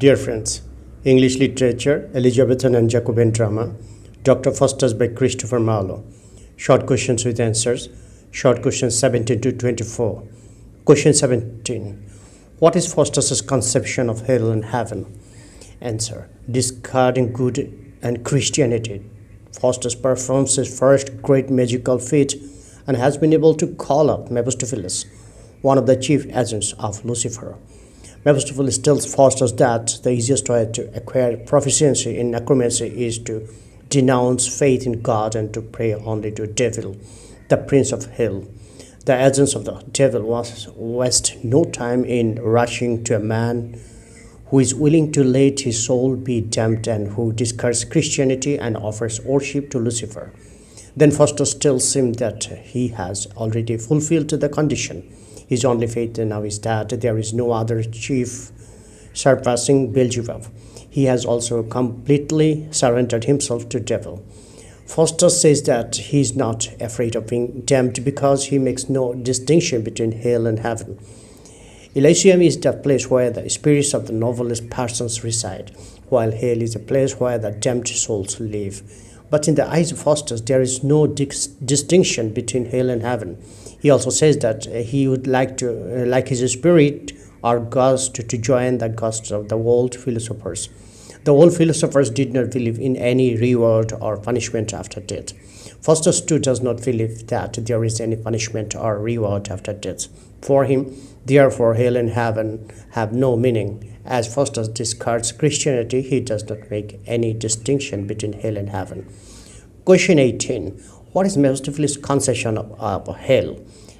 Dear friends, English literature, Elizabethan and Jacobean drama, Dr. Faustus by Christopher Marlowe. Short questions with answers. Short questions 17 to 24. Question 17. What is Faustus's conception of hell and heaven? Answer. Discarding good and Christianity, Faustus performs his first great magical feat and has been able to call up Mephistopheles, one of the chief agents of Lucifer. Mephistopheles tells Faustus that the easiest way to acquire proficiency in necromancy is to denounce faith in God and to pray only to devil, the prince of hell. The agents of the devil waste no time in rushing to a man who is willing to let his soul be damned and who discards Christianity and offers worship to Lucifer. Then Faustus tells him that he has already fulfilled the condition. His only faith now is that there is no other chief surpassing Beelzebub. He has also completely surrendered himself to devil. Faustus says that he is not afraid of being damned because he makes no distinction between hell and heaven. Elysium is the place where the spirits of the noblest persons reside, while hell is a place where the damned souls live. But in the eyes of Faustus, there is no distinction between hell and heaven. He also says that he would like his spirit or ghost to join the ghosts of the old philosophers. The old philosophers did not believe in any reward or punishment after death. Faustus too does not believe that there is any punishment or reward after death. For him, therefore, hell and heaven have no meaning. As Faustus discards Christianity, he does not make any distinction between hell and heaven. Question 18. What is Mephistopheles' conception of hell?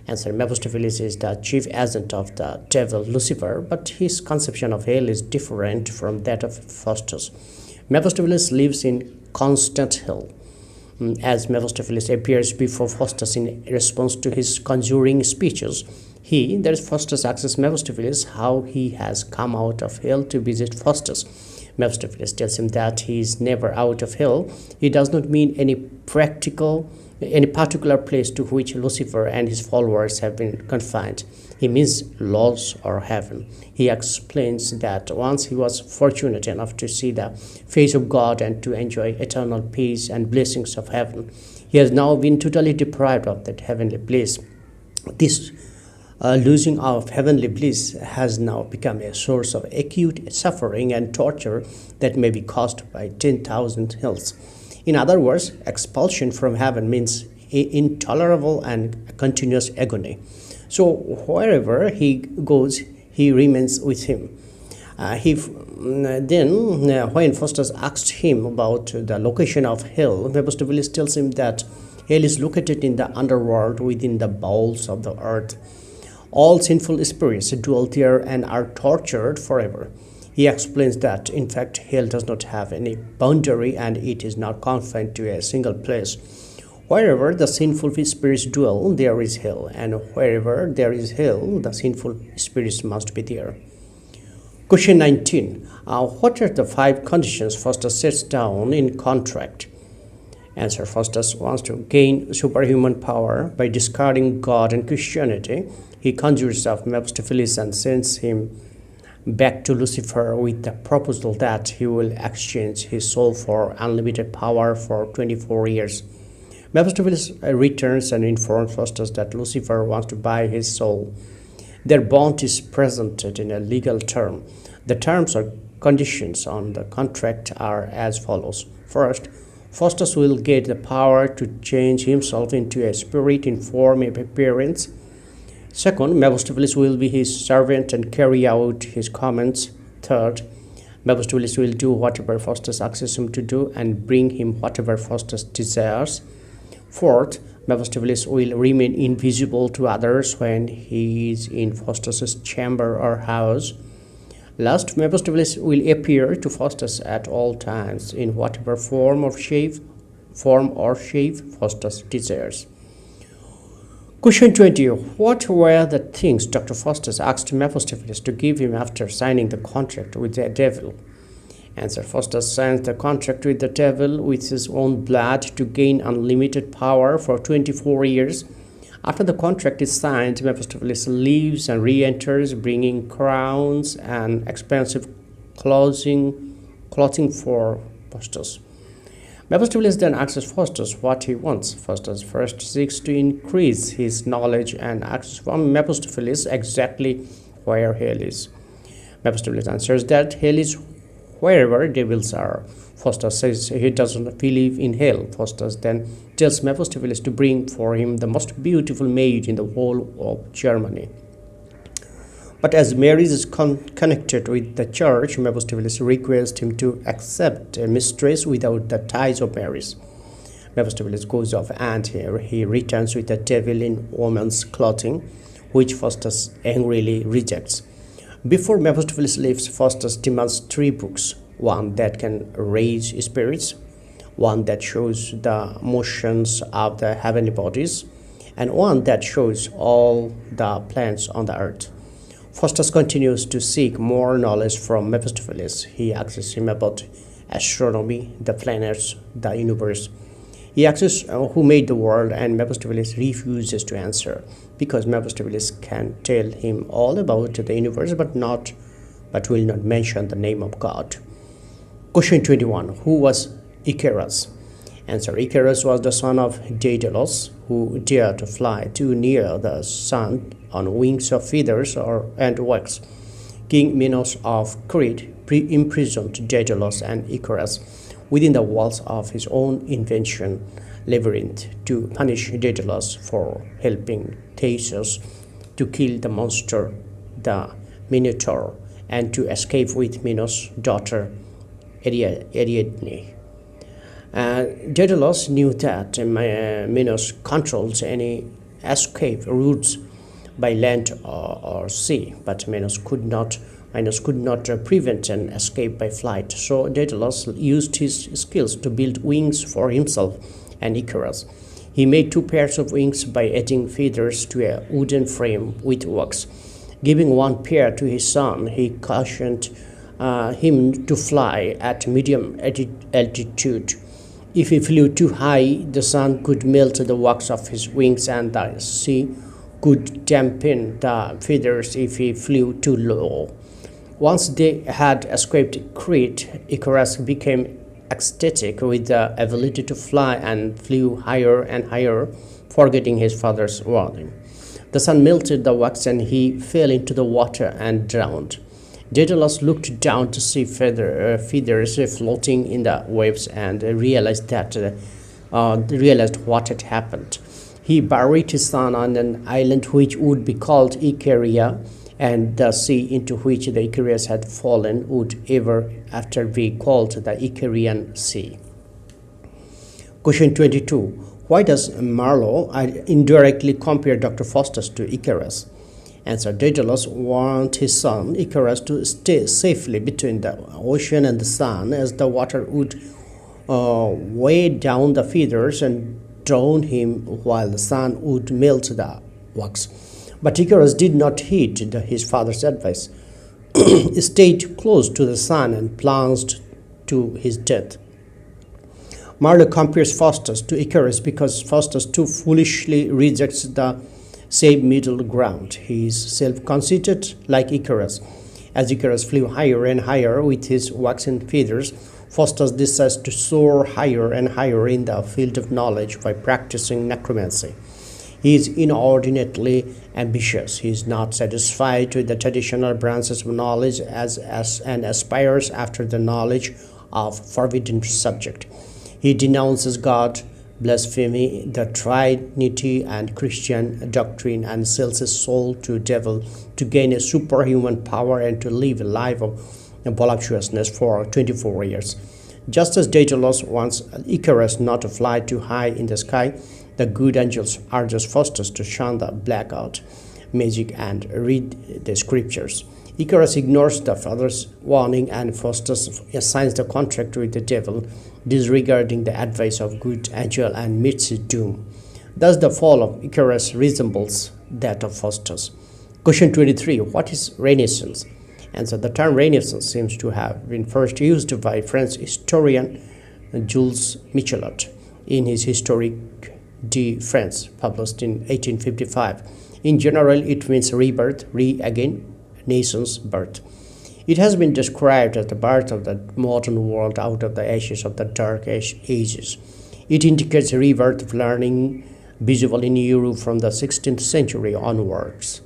Answer. Mephistopheles is the chief agent of the devil Lucifer, but his conception of hell is different from that of Faustus. Mephistopheles lives in constant hell. As Mephistopheles appears before Faustus in response to his conjuring speeches, that is Faustus, asks Mephistopheles how he has come out of hell to visit Faustus. Mephistopheles tells him that he is never out of hell. He does not mean any particular place to which Lucifer and his followers have been confined. He means laws or heaven. He explains that once he was fortunate enough to see the face of God and to enjoy eternal peace and blessings of heaven, he has now been totally deprived of that heavenly bliss. This losing of heavenly bliss has now become a source of acute suffering and torture that may be caused by 10,000 hells. In other words, expulsion from heaven means intolerable and continuous agony. So wherever he goes, he remains with him. When Faustus asked him about the location of hell, Mephistopheles tells him that hell is located in the underworld within the bowels of the earth. All sinful spirits dwell there and are tortured forever. He explains that, in fact, hell does not have any boundary and it is not confined to a single place. Wherever the sinful spirits dwell, there is hell, and wherever there is hell, the sinful spirits must be there. Question 19. What are the 5 conditions Faustus sets down in contract? Answer. Faustus wants to gain superhuman power by discarding God and Christianity. He conjures up Mephistopheles and sends him back to Lucifer with the proposal that he will exchange his soul for unlimited power for 24 years. Mephistopheles returns and informs Faustus that Lucifer wants to buy his soul. Their bond is presented in a legal term. The terms or conditions on the contract are as follows. First, Faustus will get the power to change himself into a spirit in form of appearance. Second, Mephistopheles will be his servant and carry out his commands. Third, Mephistopheles will do whatever Faustus asks him to do and bring him whatever Faustus desires. Fourth, Mephistopheles will remain invisible to others when he is in Faustus's chamber or house. Last, Mephistopheles will appear to Faustus at all times in whatever form or shape Faustus desires. Question 20. What were the things Dr. Faustus asked Mephistopheles to give him after signing the contract with the devil? Answer. Faustus signs the contract with the devil with his own blood to gain unlimited power for 24 years. After the contract is signed, Mephistopheles leaves and re-enters, bringing crowns and expensive clothing for Faustus. Mephistopheles then asks Faustus what he wants. Faustus first seeks to increase his knowledge and asks from Mephistopheles exactly where hell is. Mephistopheles answers that hell is wherever devils are. Faustus says he doesn't believe in hell. Faustus then tells Mephistopheles to bring for him the most beautiful maid in the whole of Germany. But as Mary is connected with the church, Mephistopheles requests him to accept a mistress without the ties of marriage. Mephistopheles goes off and he returns with a devil in woman's clothing, which Faustus angrily rejects. Before Mephistopheles leaves, Faustus demands 3 books, one that can raise spirits, one that shows the motions of the heavenly bodies, and one that shows all the planets on the earth. Faustus continues to seek more knowledge from Mephistopheles. He asks him about astronomy, the planets, the universe. He asks who made the world, and Mephistopheles refuses to answer because Mephistopheles can tell him all about the universe but will not mention the name of God. Question 21. Who was Icarus? Answer. Icarus was the son of Daedalus, who dared to fly too near the sun on wings of feathers and wax. King Minos of Crete imprisoned Daedalus and Icarus within the walls of his own invention, Labyrinth, to punish Daedalus for helping Theseus to kill the monster, the Minotaur, and to escape with Minos' daughter Ariadne. Daedalus knew that Minos controls any escape routes by land or sea, but Minos could not prevent an escape by flight. So Daedalus used his skills to build wings for himself and Icarus. He made 2 pairs of wings by adding feathers to a wooden frame with wax. Giving 1 pair to his son, he cautioned him to fly at medium altitude. If he flew too high, the sun could melt the wax of his wings, and the sea could dampen the feathers if he flew too low. Once they had escaped Crete, Icarus became ecstatic with the ability to fly and flew higher and higher, forgetting his father's warning. The sun melted the wax and he fell into the water and drowned. Daedalus looked down to see feathers floating in the waves and realized what had happened. He buried his son on an island which would be called Icaria, and the sea into which the Icarus had fallen would ever after be called the Icarian Sea. Question 22. Why does Marlowe indirectly compare Dr. Faustus to Icarus? Answer. Daedalus wanted his son Icarus to stay safely between the ocean and the sun, as the water would weigh down the feathers and drown him, while the sun would melt the wax. But Icarus did not heed his father's advice. He stayed close to the sun and plunged to his death. Marlowe compares Faustus to Icarus because Faustus too foolishly rejects the same middle ground. He is self-conceited like Icarus. As Icarus flew higher and higher with his waxen feathers, Faustus decides to soar higher and higher in the field of knowledge by practicing necromancy. He is inordinately ambitious. He is not satisfied with the traditional branches of knowledge and aspires after the knowledge of forbidden subject. He denounces God, blasphemy, the Trinity, and Christian doctrine, and sells his soul to devil to gain a superhuman power and to live a life of voluptuousness for 24 years. Just as Daedalus wants Icarus not to fly too high in the sky, the good angels urge Faustus to shun the blackout magic and read the scriptures. Icarus ignores the father's warning, and Faustus signs the contract with the devil, disregarding the advice of good angel, and meets his doom. Thus the fall of Icarus resembles that of Faustus. Question 23. What is Renaissance? Answer. The term Renaissance seems to have been first used by French historian Jules Michelot in his Historique de France, published in 1855. In general, it means rebirth, again, naissance, birth. It has been described as the birth of the modern world out of the ashes of the dark ages. It indicates a rebirth of learning visible in Europe from the 16th century onwards.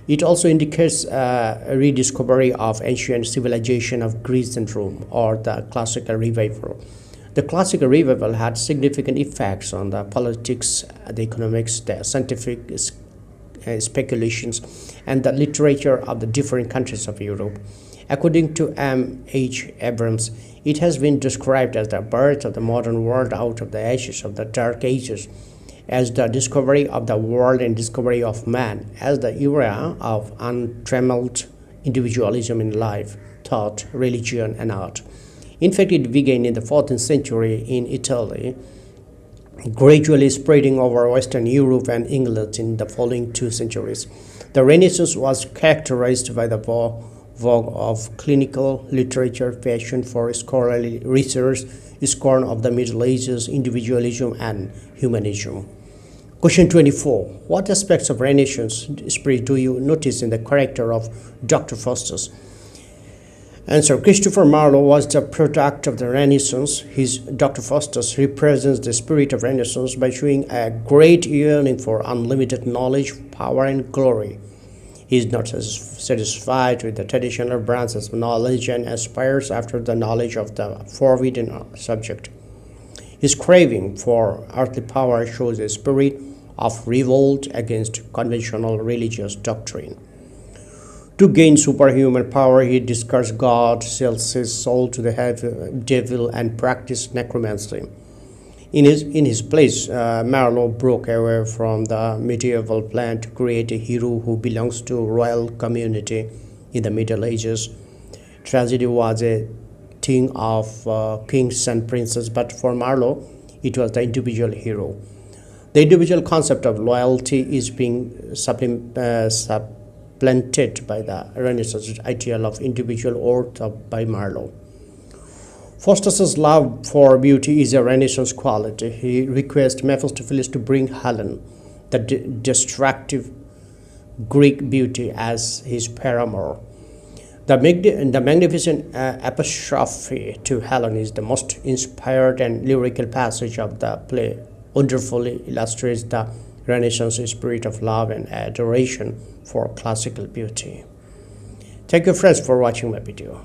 It also indicates a rediscovery of ancient civilization of Greece and Rome, or the classical revival. The classical revival had significant effects on the politics, the economics, the scientific speculations, and the literature of the different countries of Europe. According to M. H. Abrams, it has been described as the birth of the modern world out of the ashes of the Dark Ages, as the discovery of the world and discovery of man, as the era of untrammeled individualism in life, thought, religion, and art. In fact, it began in the 14th century in Italy, gradually spreading over Western Europe and England in the following 2 centuries. The Renaissance was characterized by the vogue of clinical literature, passion for scholarly research, scorn of the Middle Ages, individualism, and humanism. Question 24. What aspects of Renaissance spirit do you notice in the character of Dr. Faustus? Answer. Christopher Marlowe was the product of the Renaissance. His Dr. Faustus represents the spirit of Renaissance by showing a great yearning for unlimited knowledge, power, and glory. He is not satisfied with the traditional branches of knowledge and aspires after the knowledge of the forbidden subject. His craving for earthly power shows a spirit of revolt against conventional religious doctrine. To gain superhuman power, he discards God, sells his soul to the devil, and practices necromancy. In his place, Marlowe broke away from the medieval plan to create a hero who belongs to a royal community in the Middle Ages. Tragedy was a thing of kings and princes, but for Marlowe, it was the individual hero. The individual concept of loyalty is being supplanted by the Renaissance ideal of individual worth by Marlowe. Faustus's love for beauty is a Renaissance quality. He requests Mephistopheles to bring Helen, the destructive Greek beauty, as his paramour. The magnificent apostrophe to Helen is the most inspired and lyrical passage of the play, wonderfully illustrates the Renaissance spirit of love and adoration for classical beauty. Thank you friends for watching my video.